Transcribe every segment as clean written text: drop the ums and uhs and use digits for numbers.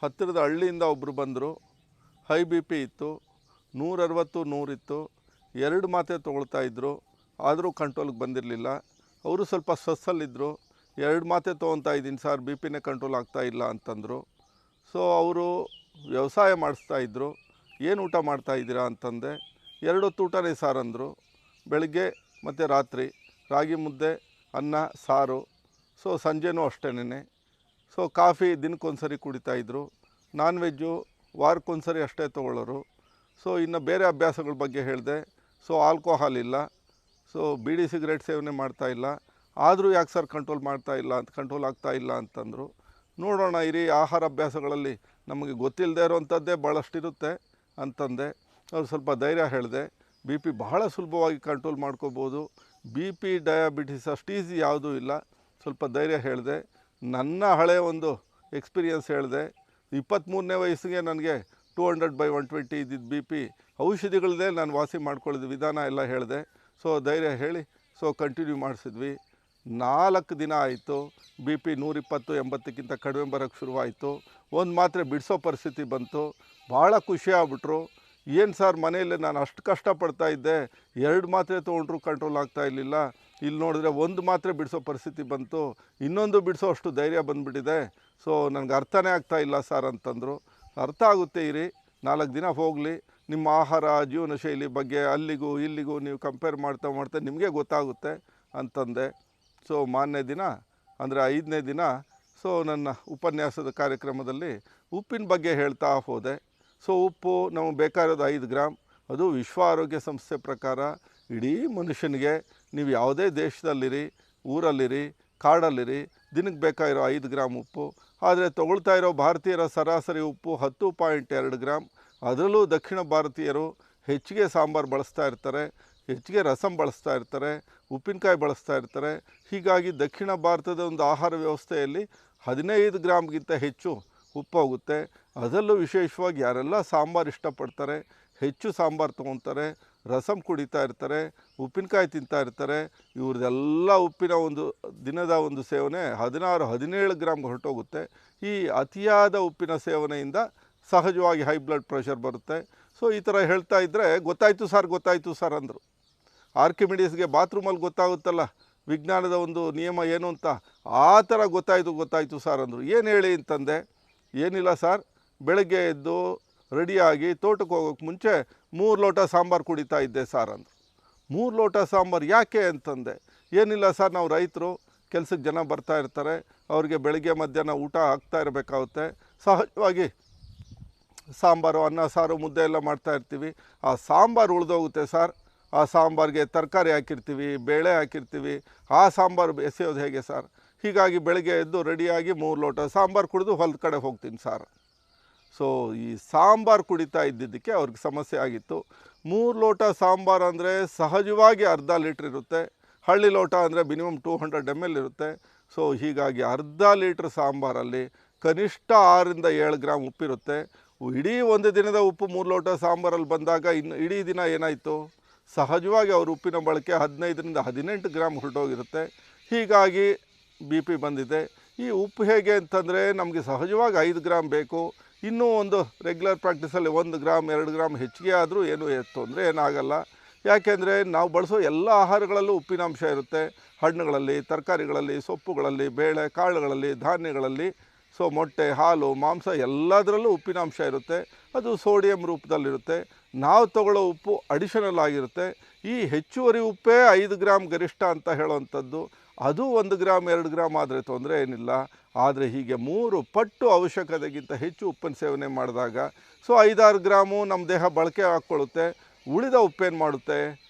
ಹತ್ತಿರದ ಹಳ್ಳಿಯಿಂದ ಒಬ್ಬರು ಬಂದರು. ಹೈ ಬಿ ಪಿ ಇತ್ತು, 160 100 ಇತ್ತು. 2 ಮಾತ್ರೆ ತೊಗೊಳ್ತಾಯಿದ್ರು, ಆದರೂ ಕಂಟ್ರೋಲ್ಗೆ ಬಂದಿರಲಿಲ್ಲ. ಅವರು ಸ್ವಲ್ಪ ಸ್ಟ್ರೆಸ್ಸಲ್ಲಿದ್ದರು. 2 ಮಾತ್ರೆ ತೊಗೊತಾ ಇದ್ದೀನಿ ಸರ್, ಬಿ ಪಿನೇ ಕಂಟ್ರೋಲ್ ಆಗ್ತಾಯಿಲ್ಲ ಅಂತಂದರು. ಸೊ ಅವರು ವ್ಯವಸಾಯ ಮಾಡಿಸ್ತಾಯಿದ್ರು. ಏನು ಊಟ ಮಾಡ್ತಾಯಿದ್ದೀರಾ ಅಂತಂದೆ. 2 ಹೊತ್ತು ಊಟನೇ ಸಾರು ಅಂದರು. ಬೆಳಗ್ಗೆ ಮತ್ತು ರಾತ್ರಿ ರಾಗಿ ಮುದ್ದೆ, ಅನ್ನ, ಸಾರು. ಸೊ ಸಂಜೆನೂ ಅಷ್ಟೇನೆ. ಸೊ ಕಾಫಿ ದಿನಕ್ಕೊಂದ್ಸರಿ ಕುಡಿತಾಯಿದ್ರು. ನಾನ್ ವೆಜ್ಜು ವಾರಕ್ಕೊಂದ್ಸರಿ ಅಷ್ಟೇ ತೊಗೊಳ್ಳೋರು. ಸೊ ಇನ್ನು ಬೇರೆ ಅಭ್ಯಾಸಗಳ ಬಗ್ಗೆ ಹೇಳಿದೆ. ಸೊ ಆಲ್ಕೋಹಾಲ್ ಇಲ್ಲ, ಸೊ ಬೀಡಿ ಸಿಗರೇಟ್ ಸೇವನೆ ಮಾಡ್ತಾಯಿಲ್ಲ. ಆದರೂ ಯಾಕೆ ಸರ್ ಕಂಟ್ರೋಲ್ ಆಗ್ತಾಯಿಲ್ಲ ಅಂತಂದರು. ನೋಡೋಣ ಇರಿ, ಆಹಾರ ಅಭ್ಯಾಸಗಳಲ್ಲಿ ನಮಗೆ ಗೊತ್ತಿಲ್ಲದೆ ಇರೋವಂಥದ್ದೇ ಭಾಳಷ್ಟಿರುತ್ತೆ ಅಂತಂದೆ. ಅವ್ರು ಸ್ವಲ್ಪ ಧೈರ್ಯ ಹೇಳಿದೆ. ಬಿ ಪಿ ಬಹಳ ಸುಲಭವಾಗಿ ಕಂಟ್ರೋಲ್ ಮಾಡ್ಕೋಬೋದು. ಬಿ ಪಿ ಡಯಾಬಿಟಿಸ್ ಅಷ್ಟು ಈಸಿ ಯಾವುದೂ ಇಲ್ಲ. ಸ್ವಲ್ಪ ಧೈರ್ಯ ಹೇಳಿದೆ. ನನ್ನ ಹಳೆಯ ಒಂದು ಎಕ್ಸ್ಪೀರಿಯನ್ಸ್ ಹೇಳಿದೆ. 23ನೇ ವಯಸ್ಸಿಗೆ ನನಗೆ 200/120 ಇದ್ದಿದ್ದು ಬಿ ಪಿ ಔಷಧಿಗಳದೇ ನಾನು ವಾಸಿ ಮಾಡ್ಕೊಳ್ಳೋದು ವಿಧಾನ ಎಲ್ಲ ಹೇಳಿದೆ. ಸೊ ಧೈರ್ಯ ಹೇಳಿ ಕಂಟಿನ್ಯೂ ಮಾಡಿಸಿದ್ವಿ. 4 ದಿನ ಆಯಿತು. ಬಿ ಪಿ 120/80ಕ್ಕಿಂತ ಕಡಿಮೆ ಬರೋಕ್ಕೆ ಶುರುವಾಯಿತು. ಒಂದು ಮಾತ್ರೆ ಬಿಡಿಸೋ ಪರಿಸ್ಥಿತಿ ಬಂತು. ಭಾಳ ಖುಷಿ ಆಗ್ಬಿಟ್ರು. ಏನು ಸರ್, ಮನೆಯಲ್ಲೇ ನಾನು ಅಷ್ಟು ಕಷ್ಟಪಡ್ತಾ ಇದ್ದೆ, 2 ಮಾತ್ರೆ ತೊಗೊಂಡ್ರೂ ಕಂಟ್ರೋಲ್ ಆಗ್ತಾ ಇರಲಿಲ್ಲ. ಇಲ್ಲಿ ನೋಡಿದ್ರೆ 1 ಮಾತ್ರೆ ಬಿಡಿಸೋ ಪರಿಸ್ಥಿತಿ ಬಂತು, ಇನ್ನೊಂದು ಬಿಡಿಸೋ ಅಷ್ಟು ಧೈರ್ಯ ಬಂದುಬಿಟ್ಟಿದೆ. ಸೊ ನನಗೆ ಅರ್ಥನೇ ಆಗ್ತಾ ಇಲ್ಲ ಸರ್ ಅಂತಂದರು. ಅರ್ಥ ಆಗುತ್ತೆ ಇರಿ, 4 ದಿನ ಹೋಗಲಿ. ನಿಮ್ಮ ಆಹಾರ ಜೀವನ ಶೈಲಿ ಬಗ್ಗೆ ಅಲ್ಲಿಗೂ ಇಲ್ಲಿಗೂ ನೀವು ಕಂಪೇರ್ ಮಾಡ್ತಾ ನಿಮಗೆ ಗೊತ್ತಾಗುತ್ತೆ ಅಂತಂದೆ. ಸೊ ಮಾರನೇ ದಿನ ಅಂದರೆ 5ನೇ ದಿನ ನನ್ನ ಉಪನ್ಯಾಸದ ಕಾರ್ಯಕ್ರಮದಲ್ಲಿ ಉಪ್ಪಿನ ಬಗ್ಗೆ ಹೇಳ್ತಾ ಹೋದೆ. ಸೊ ಉಪ್ಪು ನಮಗೆ ಬೇಕಾಗಿರೋದು 5 ಗ್ರಾಮ್. ಅದು ವಿಶ್ವ ಆರೋಗ್ಯ ಸಂಸ್ಥೆ ಪ್ರಕಾರ ಇಡೀ ಮನುಷ್ಯನಿಗೆ, ನೀವು ಯಾವುದೇ ದೇಶದಲ್ಲಿರಿ, ಊರಲ್ಲಿರಿ, ಕಾಡಲ್ಲಿರಿ, ದಿನಕ್ಕೆ ಬೇಕಾಗಿರೋ 5 ಗ್ರಾಮ್ ಉಪ್ಪು. ಆದರೆ ತೊಗೊಳ್ತಾ ಇರೋ ಭಾರತೀಯರ ಸರಾಸರಿ ಉಪ್ಪು 10.2 ಗ್ರಾಮ್. ಅದರಲ್ಲೂ ದಕ್ಷಿಣ ಭಾರತೀಯರು ಹೆಚ್ಚಿಗೆ ಸಾಂಬಾರು ಬಳಸ್ತಾ ಇರ್ತಾರೆ, ಹೆಚ್ಚಿಗೆ ರಸಂ ಬಳಸ್ತಾ ಇರ್ತಾರೆ, ಉಪ್ಪಿನಕಾಯಿ ಬಳಸ್ತಾ ಇರ್ತಾರೆ. ಹೀಗಾಗಿ ದಕ್ಷಿಣ ಭಾರತದ ಒಂದು ಆಹಾರ ವ್ಯವಸ್ಥೆಯಲ್ಲಿ 15 ಗ್ರಾಮ್ಗಿಂತ ಹೆಚ್ಚು ಉಪ್ಪು ಹೋಗುತ್ತೆ. ಅದರಲ್ಲೂ ವಿಶೇಷವಾಗಿ ಯಾರೆಲ್ಲ ಸಾಂಬಾರು ಇಷ್ಟಪಡ್ತಾರೆ, ಹೆಚ್ಚು ಸಾಂಬಾರು ತೊಗೊತಾರೆ, ರಸಂ ಕುಡಿತಾ ಇರ್ತಾರೆ, ಉಪ್ಪಿನಕಾಯಿ ತಿಂತಾ ಇರ್ತಾರೆ, ಇವ್ರದ್ದೆಲ್ಲ ಉಪ್ಪಿನ ಒಂದು ದಿನದ ಒಂದು ಸೇವನೆ 16-17 ಗ್ರಾಮ್ಗೆ ಹೊರಟೋಗುತ್ತೆ. ಈ ಅತಿಯಾದ ಉಪ್ಪಿನ ಸೇವನೆಯಿಂದ ಸಹಜವಾಗಿ ಹೈ ಬ್ಲಡ್ ಪ್ರೆಷರ್ ಬರುತ್ತೆ. ಸೊ ಈ ಥರ ಹೇಳ್ತಾ ಇದ್ದರೆ ಗೊತ್ತಾಯಿತು ಸರ್ ಅಂದರು. ಆರ್ಕಿಮಿಡೀಸ್ಗೆ ಬಾತ್ರೂಮಲ್ಲಿ ಗೊತ್ತಾಗುತ್ತಲ್ಲ ವಿಜ್ಞಾನದ ಒಂದು ನಿಯಮ ಏನು ಅಂತ, ಆ ಥರ ಗೊತ್ತಾಯಿತು ಸರ್ ಅಂದರು. ಏನು ಹೇಳಿ ಅಂತಂದೆ. ಏನಿಲ್ಲ ಸರ್, ಬೆಳಗ್ಗೆ ಎದ್ದು ರೆಡಿಯಾಗಿ ತೋಟಕ್ಕೆ ಹೋಗೋಕ್ಕೆ ಮುಂಚೆ 3 ಲೋಟ ಸಾಂಬಾರು ಕುಡಿತಾ ಇದ್ದೆ ಸರ್ ಅಂದರು. 3 ಲೋಟ ಸಾಂಬಾರು ಯಾಕೆ ಅಂತಂದೆ. ಏನಿಲ್ಲ ಸರ್, ನಾವು ರೈತರು, ಕೆಲಸಕ್ಕೆ ಜನ ಬರ್ತಾ ಇರ್ತಾರೆ, ಅವ್ರಿಗೆ ಬೆಳಗ್ಗೆ ಮಧ್ಯಾಹ್ನ ಊಟ ಆಗ್ತಾ ಇರಬೇಕಾಗುತ್ತೆ. ಸಹಜವಾಗಿ ಸಾಂಬಾರು, ಅನ್ನ, ಸಾರು, ಮುದ್ದೆ ಎಲ್ಲ ಮಾಡ್ತಾ ಇರ್ತೀವಿ. ಆ ಸಾಂಬಾರು ಉಳಿದೋಗುತ್ತೆ ಸರ್. ಆ ಸಾಂಬಾರಿಗೆ ತರಕಾರಿ ಹಾಕಿರ್ತೀವಿ, ಬೇಳೆ ಹಾಕಿರ್ತೀವಿ, ಆ ಸಾಂಬಾರು ಎಸೆಯೋದು ಹೇಗೆ ಸರ್? ಹೀಗಾಗಿ ಬೆಳಗ್ಗೆ ಎದ್ದು ರೆಡಿಯಾಗಿ 3 ಲೋಟ ಸಾಂಬಾರು ಕುಡಿದು ಹೊಲದ ಕಡೆ ಹೋಗ್ತೀನಿ ಸರ್. ಸೊ ಈ ಸಾಂಬಾರು ಕುಡಿತಾ ಇದ್ದಿದ್ದಕ್ಕೆ ಅವ್ರಿಗೆ ಸಮಸ್ಯೆ ಆಗಿತ್ತು. 3 ಲೋಟ ಸಾಂಬಾರು ಅಂದರೆ ಸಹಜವಾಗಿ ಅರ್ಧ ಲೀಟ್ರ್ ಇರುತ್ತೆ. ಹಳ್ಳಿ ಲೋಟ ಅಂದರೆ ಮಿನಿಮಮ್ 200 ml ಇರುತ್ತೆ. ಸೊ ಹೀಗಾಗಿ ಅರ್ಧ ಲೀಟ್ರ್ ಸಾಂಬಾರಲ್ಲಿ ಕನಿಷ್ಠ 6-7 ಗ್ರಾಮ್ ಉಪ್ಪಿರುತ್ತೆ. ಇಡೀ ಒಂದು ದಿನದ ಉಪ್ಪು 3 ಲೋಟ ಸಾಂಬಾರಲ್ಲಿ ಬಂದಾಗ ಇನ್ನು ಇಡೀ ದಿನ ಏನಾಯಿತು, ಸಹಜವಾಗಿ ಅವ್ರ ಉಪ್ಪಿನ ಬಳಕೆ 15-18 ಗ್ರಾಮ್ ಹೊರಟೋಗಿರುತ್ತೆ. ಹೀಗಾಗಿ ಬಿ ಪಿ ಬಂದಿದೆ. ಈ ಉಪ್ಪು ಹೇಗೆ ಅಂತಂದರೆ, ನಮಗೆ ಸಹಜವಾಗಿ 5 ಗ್ರಾಮ್ ಬೇಕು. ಇನ್ನೂ ಒಂದು ರೆಗ್ಯುಲರ್ ಪ್ರಾಕ್ಟೀಸಲ್ಲಿ 1 ಗ್ರಾಮ್ 2 ಗ್ರಾಮ್ ಹೆಚ್ಚಿಗೆ ಆದರೂ ಏನೂ ತೊಂದರೆ ಏನಾಗಲ್ಲ. ಯಾಕೆಂದರೆ ನಾವು ಬಳಸೋ ಎಲ್ಲ ಆಹಾರಗಳಲ್ಲೂ ಉಪ್ಪಿನಾಂಶ ಇರುತ್ತೆ. ಹಣ್ಣುಗಳಲ್ಲಿ, ತರಕಾರಿಗಳಲ್ಲಿ, ಸೊಪ್ಪುಗಳಲ್ಲಿ, ಬೇಳೆ ಕಾಳುಗಳಲ್ಲಿ, ಧಾನ್ಯಗಳಲ್ಲಿ. ಸೊ ಮೊಟ್ಟೆ, ಹಾಲು, ಮಾಂಸ ಎಲ್ಲದರಲ್ಲೂ ಉಪ್ಪಿನಾಂಶ ಇರುತ್ತೆ. ಅದು ಸೋಡಿಯಂ ರೂಪದಲ್ಲಿರುತ್ತೆ. ನಾವು ತಗೊಳ್ಳೋ ಉಪ್ಪು ಅಡಿಷನಲ್ ಆಗಿರುತ್ತೆ. ಈ ಹೆಚ್ಚುವರಿ ಉಪ್ಪೇ 5 ಗ್ರಾಮ್ ಗರಿಷ್ಠ ಅಂತ ಹೇಳೋವಂಥದ್ದು. ಅದು 1 ಗ್ರಾಮ್ 2 ಗ್ರಾಮ್ ಆದರೆ ತೊಂದರೆ ಏನಿಲ್ಲ. ಆದರೆ ಹೀಗೆ 3 ಪಟ್ಟು ಅವಶ್ಯಕತೆಗಿಂತ ಹೆಚ್ಚು ಉಪ್ಪಿನ ಸೇವನೆ ಮಾಡಿದಾಗ ಸೊ 5-6 ಗ್ರಾಮು ನಮ್ಮ ದೇಹ ಬಳಕೆ ಹಾಕ್ಕೊಳ್ಳುತ್ತೆ. ಉಳಿದ ಉಪ್ಪೇನು ಮಾಡುತ್ತೆ?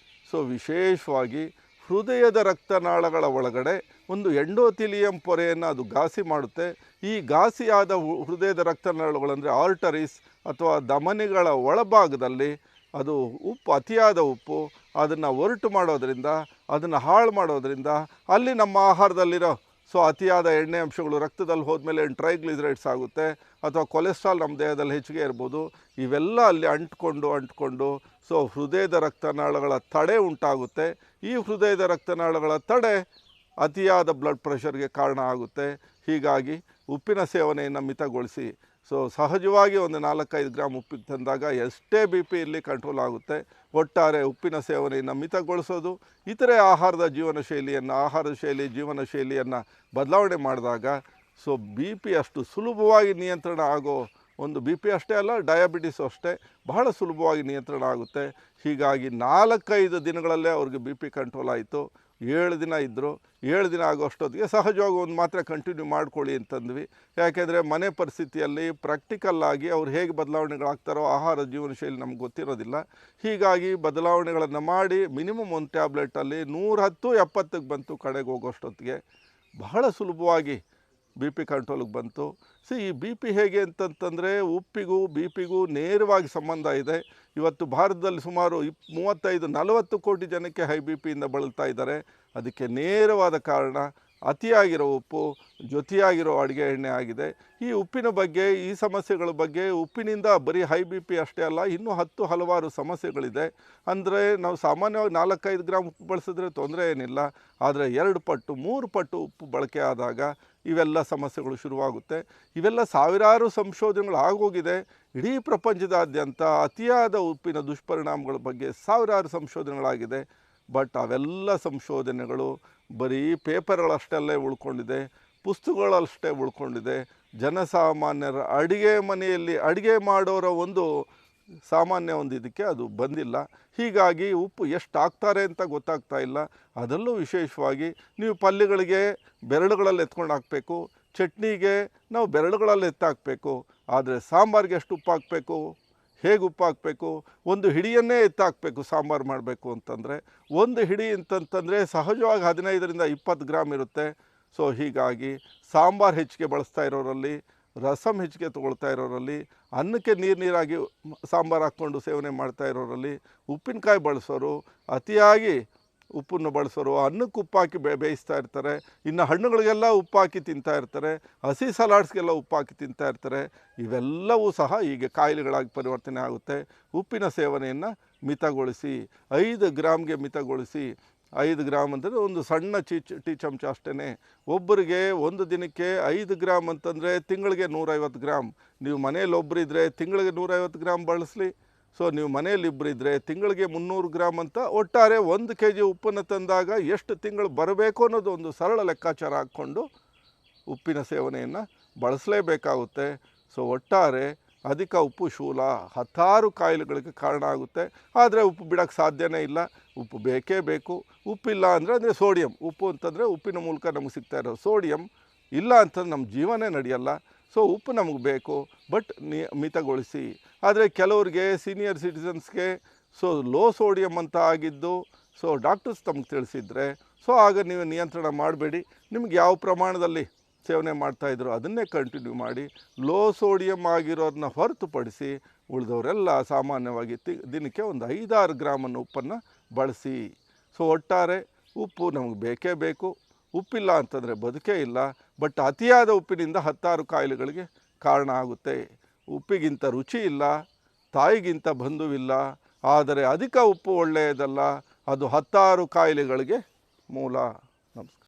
ಸೊ ವಿಶೇಷವಾಗಿ ಹೃದಯದ ರಕ್ತನಾಳಗಳ ಒಳಗಡೆ ಒಂದು ಎಂಡೋಥಿಲಿಯಂ ಪೊರೆಯನ್ನು ಅದು ಘಾಸಿ ಮಾಡುತ್ತೆ. ಈ ಘಾಸಿಯಾದ ಹೃದಯದ ರಕ್ತನಾಳಗಳಂದರೆ ಆರ್ಟರೀಸ್ ಅಥವಾ ಧಮನಿಗಳ ಒಳಭಾಗದಲ್ಲಿ ಅದು ಉಪ್ಪು, ಅತಿಯಾದ ಉಪ್ಪು, ಅದನ್ನು ಒರಟು ಮಾಡೋದರಿಂದ, ಅದನ್ನು ಹಾಳು ಮಾಡೋದರಿಂದ ಅಲ್ಲಿ ನಮ್ಮ ಆಹಾರದಲ್ಲಿರೋ ಸೊ ಅತಿಯಾದ ಎಣ್ಣೆ ಅಂಶಗಳು ರಕ್ತದಲ್ಲಿ ಹೋದ್ಮೇಲೆ ಟ್ರೈಗ್ಲಿಸರೈಡ್ಸ್ ಆಗುತ್ತೆ, ಅಥವಾ ಕೊಲೆಸ್ಟ್ರಾಲ್ ನಮ್ಮ ದೇಹದಲ್ಲಿ ಹೆಚ್ಚಿಗೆ ಇರ್ಬೋದು. ಇವೆಲ್ಲ ಅಲ್ಲಿ ಅಂಟ್ಕೊಂಡು ಸೊ ಹೃದಯದ ರಕ್ತನಾಳಗಳ ತಡೆ ಉಂಟಾಗುತ್ತೆ. ಈ ಹೃದಯದ ರಕ್ತನಾಳಗಳ ತಡೆ ಅತಿಯಾದ ಬ್ಲಡ್ ಪ್ರೆಷರ್ಗೆ ಕಾರಣ ಆಗುತ್ತೆ. ಹೀಗಾಗಿ ಉಪ್ಪಿನ ಸೇವನೆಯನ್ನು ಮಿತಗೊಳಿಸಿ. ಸೊ ಸಹಜವಾಗಿ ಒಂದು 4-5 ಗ್ರಾಮ್ ಉಪ್ಪಿಗೆ ತಂದಾಗ ಎಷ್ಟೇ ಬಿ ಪಿ ಇಲ್ಲಿ ಕಂಟ್ರೋಲ್ ಆಗುತ್ತೆ. ಒಟ್ಟಾರೆ ಉಪ್ಪಿನ ಸೇವನೆಯನ್ನು ಮಿತಗೊಳಿಸೋದು, ಇತರೆ ಆಹಾರದ ಜೀವನ ಶೈಲಿಯನ್ನು ಬದಲಾವಣೆ ಮಾಡಿದಾಗ ಸೊ ಬಿ ಪಿ ಅಷ್ಟು ಸುಲಭವಾಗಿ ನಿಯಂತ್ರಣ ಆಗೋ ಒಂದು ಬಿ ಪಿ ಅಷ್ಟೇ ಅಲ್ಲ, ಡಯಾಬಿಟಿಸು ಅಷ್ಟೇ ಬಹಳ ಸುಲಭವಾಗಿ ನಿಯಂತ್ರಣ ಆಗುತ್ತೆ. ಹೀಗಾಗಿ 4-5 ದಿನಗಳಲ್ಲೇ ಅವ್ರಿಗೆ ಬಿ ಪಿ ಕಂಟ್ರೋಲ್ ಆಯಿತು. 7 ದಿನ ಇದ್ದರು. 7 ದಿನ ಆಗೋಷ್ಟೊತ್ತಿಗೆ ಸಹಜವಾಗಿ ಒಂದು ಮಾತ್ರೆ ಕಂಟಿನ್ಯೂ ಮಾಡ್ಕೊಳ್ಳಿ ಅಂತಂದ್ವಿ. ಯಾಕೆಂದರೆ ಮನೆ ಪರಿಸ್ಥಿತಿಯಲ್ಲಿ ಪ್ರಾಕ್ಟಿಕಲ್ಲಾಗಿ ಅವ್ರು ಹೇಗೆ ಬದಲಾವಣೆಗಳಾಗ್ತಾರೋ ಆಹಾರ ಜೀವನ ಶೈಲಿ ನಮ್ಗೆ ಗೊತ್ತಿರೋದಿಲ್ಲ. ಹೀಗಾಗಿ ಬದಲಾವಣೆಗಳನ್ನು ಮಾಡಿ ಮಿನಿಮಮ್ ಒಂದು ಟ್ಯಾಬ್ಲೆಟಲ್ಲಿ 110-70ಕ್ಕೆ ಬಂತು. ಕಡೆಗೆ ಹೋಗೋಷ್ಟೊತ್ತಿಗೆ ಬಹಳ ಸುಲಭವಾಗಿ ಬಿ ಪಿ ಕಂಟ್ರೋಲಿಗೆ ಬಂತು. ಈ ಬಿ ಪಿ ಹೇಗೆ ಅಂತಂತಂದರೆ ಉಪ್ಪಿಗೂ ಬಿ ಪಿಗೂ ನೇರವಾಗಿ ಸಂಬಂಧ ಇದೆ. ಇವತ್ತು ಭಾರತದಲ್ಲಿ ಸುಮಾರು 35-40 ಕೋಟಿ ಜನಕ್ಕೆ ಹೈ ಬಿ ಪಿಯಿಂದ ಬಳಲ್ತಾ ಇದ್ದಾರೆ. ಅದಕ್ಕೆ ನೇರವಾದ ಕಾರಣ ಅತಿಯಾಗಿರೋ ಉಪ್ಪು, ಜೊತೆಯಾಗಿರೋ ಅಡುಗೆ ಎಣ್ಣೆ ಆಗಿದೆ. ಈ ಉಪ್ಪಿನ ಬಗ್ಗೆ, ಈ ಸಮಸ್ಯೆಗಳ ಬಗ್ಗೆ, ಉಪ್ಪಿನಿಂದ ಬರೀ ಹೈ ಬಿ ಪಿ ಅಷ್ಟೇ ಅಲ್ಲ, ಇನ್ನೂ ಹಲವಾರು ಸಮಸ್ಯೆಗಳಿದೆ. ಅಂದರೆ ನಾವು ಸಾಮಾನ್ಯವಾಗಿ 4-5 ಗ್ರಾಮ್ ಉಪ್ಪು ಬಳಸಿದ್ರೆ ತೊಂದರೆ ಏನಿಲ್ಲ. ಆದರೆ 2 ಪಟ್ಟು 3 ಪಟ್ಟು ಉಪ್ಪು ಬಳಕೆ ಆದಾಗ ಇವೆಲ್ಲ ಸಮಸ್ಯೆಗಳು ಶುರುವಾಗುತ್ತೆ. ಇವೆಲ್ಲ ಸಾವಿರಾರು ಸಂಶೋಧನೆಗಳು ಆಗೋಗಿದೆ. ಇಡೀ ಪ್ರಪಂಚದಾದ್ಯಂತ ಅತಿಯಾದ ಉಪ್ಪಿನ ದುಷ್ಪರಿಣಾಮಗಳ ಬಗ್ಗೆ ಸಾವಿರಾರು ಸಂಶೋಧನೆಗಳಾಗಿದೆ. ಬಟ್ ಅವೆಲ್ಲ ಸಂಶೋಧನೆಗಳು ಬರೀ ಪೇಪರ್ಗಳಷ್ಟಲ್ಲೇ ಉಳ್ಕೊಂಡಿದೆ, ಪುಸ್ತಕಗಳಷ್ಟೇ ಉಳ್ಕೊಂಡಿದೆ. ಜನಸಾಮಾನ್ಯರ ಅಡುಗೆ ಮನೆಯಲ್ಲಿ ಅಡುಗೆ ಮಾಡೋರ ಒಂದು ಸಾಮಾನ್ಯ ಒಂದು ಇದಕ್ಕೆ ಅದು ಬಂದಿಲ್ಲ. ಹೀಗಾಗಿ ಉಪ್ಪು ಎಷ್ಟು ಹಾಕ್ತಾರೆ ಅಂತ ಗೊತ್ತಾಗ್ತಾ ಇಲ್ಲ. ಅದರಲ್ಲೂ ವಿಶೇಷವಾಗಿ ನೀವು ಪಲ್ಯಗಳಿಗೆ ಬೆರಳುಗಳಲ್ಲಿ ಎತ್ಕೊಂಡು ಹಾಕಬೇಕು, ಚಟ್ನಿಗೆ ನಾವು ಬೆರಳುಗಳಲ್ಲಿ ಎತ್ತಾಕಬೇಕು. ಆದರೆ ಸಾಂಬಾರಿಗೆ ಎಷ್ಟು ಉಪ್ಪು ಹಾಕಬೇಕು, ಹೇಗೆ ಉಪ್ಪು ಹಾಕಬೇಕು, ಒಂದು ಹಿಡಿಯನ್ನೇ ಎತ್ತಾಕಬೇಕು ಸಾಂಬಾರು ಮಾಡಬೇಕು ಅಂತಂದರೆ. ಒಂದು ಹಿಡಿ ಅಂತಂತಂದರೆ ಸಹಜವಾಗಿ 15-20 ಗ್ರಾಮ್ ಇರುತ್ತೆ. ಸೊ ಹೀಗಾಗಿ ಸಾಂಬಾರು ಹೆಚ್ಚಿಗೆ ಬಳಸ್ತಾ ಇರೋರಲ್ಲಿ, ರಸಮ್ ಹೆಚ್ಚಿಗೆ ತೊಗೊಳ್ತಾ ಇರೋರಲ್ಲಿ, ಅನ್ನಕ್ಕೆ ನೀರಾಗಿ ಸಾಂಬಾರು ಹಾಕ್ಕೊಂಡು ಸೇವನೆ ಮಾಡ್ತಾ ಇರೋರಲ್ಲಿ, ಉಪ್ಪಿನಕಾಯಿ ಬಳಸೋರು, ಅತಿಯಾಗಿ ಉಪ್ಪನ್ನು ಬಳಸೋರು, ಅನ್ನಕ್ಕೆ ಉಪ್ಪು ಹಾಕಿ ಬೇಯಿಸ್ತಾ ಇರ್ತಾರೆ. ಇನ್ನು ಹಣ್ಣುಗಳಿಗೆಲ್ಲ ಉಪ್ಪು ಹಾಕಿ ತಿಂತಾ ಇರ್ತಾರೆ, ಹಸಿ ಸಲಾಡ್ಸ್ಗೆಲ್ಲ ಉಪ್ಪು ಹಾಕಿ ತಿಂತಾ ಇರ್ತಾರೆ. ಇವೆಲ್ಲವೂ ಸಹ ಈಗ ಕಾಯಿಲೆಗಳಾಗಿ ಪರಿವರ್ತನೆ ಆಗುತ್ತೆ. ಉಪ್ಪಿನ ಸೇವನೆಯನ್ನು ಮಿತಗೊಳಿಸಿ, 5 ಗ್ರಾಮ್ಗೆ ಮಿತಗೊಳಿಸಿ. 5 ಗ್ರಾಮ್ ಅಂತಂದರೆ ಒಂದು ಸಣ್ಣ ಟೀ ಚಮಚ ಅಷ್ಟೇ. ಒಬ್ಬರಿಗೆ ಒಂದು ದಿನಕ್ಕೆ 5 ಗ್ರಾಮ್ ಅಂತಂದರೆ ತಿಂಗಳಿಗೆ 150 ಗ್ರಾಮ್. ನೀವು ಮನೇಲಿ ಒಬ್ಬರಿದ್ದರೆ ತಿಂಗಳಿಗೆ 150 ಗ್ರಾಮ್ ಬಳಸಲಿ. ಸೊ ನೀವು ಮನೆಯಲ್ಲಿ ಇಬ್ಬರಿದ್ದರೆ ತಿಂಗಳಿಗೆ 300 ಗ್ರಾಮ್ ಅಂತ ಒಟ್ಟಾರೆ 1 kg ಉಪ್ಪನ್ನು ತಂದಾಗ ಎಷ್ಟು ತಿಂಗಳು ಬರಬೇಕು ಅನ್ನೋದು ಒಂದು ಸರಳ ಲೆಕ್ಕಾಚಾರ ಹಾಕ್ಕೊಂಡು ಉಪ್ಪಿನ ಸೇವನೆಯನ್ನು ಬಳಸಲೇಬೇಕಾಗುತ್ತೆ. ಸೊ ಒಟ್ಟಾರೆ ಅಧಿಕ ಉಪ್ಪು ಶೂಲ 10 ಕಾಯಿಲೆಗಳಿಗೆ ಕಾರಣ ಆಗುತ್ತೆ. ಆದರೆ ಉಪ್ಪು ಬಿಡೋಕ್ಕೆ ಸಾಧ್ಯನೇ ಇಲ್ಲ. ಉಪ್ಪು ಬೇಕೇ ಬೇಕು. ಉಪ್ಪಿಲ್ಲ ಅಂದರೆ ಸೋಡಿಯಂ. ಉಪ್ಪು ಅಂತಂದರೆ ಉಪ್ಪಿನ ಮೂಲಕ ನಮಗೆ ಸಿಗ್ತಾ ಇರೋ ಸೋಡಿಯಂ ಇಲ್ಲ ಅಂತಂದ್ರೆ ನಮ್ಮ ಜೀವನೇ ನಡೆಯಲ್ಲ. ಸೊ ಉಪ್ಪು ನಮಗೆ ಬೇಕು, ಬಟ್ ಮಿತಗೊಳಿಸಿ. ಆದರೆ ಕೆಲವ್ರಿಗೆ ಸೀನಿಯರ್ ಸಿಟಿಸನ್ಸ್ಗೆ ಸೊ ಲೋ ಸೋಡಿಯಂ ಅಂತ ಆಗಿದ್ದು ಸೊ ಡಾಕ್ಟರ್ಸ್ ತಮಗೆ ತಿಳಿಸಿದರೆ ಸೊ ಆಗ ನೀವು ನಿಯಂತ್ರಣ ಮಾಡಬೇಡಿ. ನಿಮ್ಗೆ ಯಾವ ಪ್ರಮಾಣದಲ್ಲಿ ಸೇವನೆ ಮಾಡ್ತಾಯಿದ್ರು ಅದನ್ನೇ ಕಂಟಿನ್ಯೂ ಮಾಡಿ. ಲೋ ಸೋಡಿಯಂ ಆಗಿರೋದನ್ನ ಹೊರತುಪಡಿಸಿ ಉಳಿದವರೆಲ್ಲ ಸಾಮಾನ್ಯವಾಗಿ ದಿನಕ್ಕೆ ಒಂದು 5-6 ಗ್ರಾಮನ್ನು ಉಪ್ಪನ್ನು ಬಳಸಿ. ಸೊ ಒಟ್ಟಾರೆ ಉಪ್ಪು ನಮಗೆ ಬೇಕೇ ಬೇಕು. ಉಪ್ಪಿಲ್ಲ ಅಂತಂದರೆ ಬದುಕೇ ಇಲ್ಲ. ಬಟ್ ಅತಿಯಾದ ಉಪ್ಪಿನಿಂದ 10 ಕಾಯಿಲೆಗಳಿಗೆ ಕಾರಣ ಆಗುತ್ತೆ. ಉಪ್ಪಿಗಿಂತ ರುಚಿ ಇಲ್ಲ, ತಾಯಿಗಿಂತ ಬಂಧುವಿಲ್ಲ. ಆದರೆ ಅಧಿಕ ಉಪ್ಪು ಒಳ್ಳೆಯದಲ್ಲ, ಅದು 10 ಕಾಯಿಲೆಗಳಿಗೆ ಮೂಲ. ನಮಸ್ಕಾರ.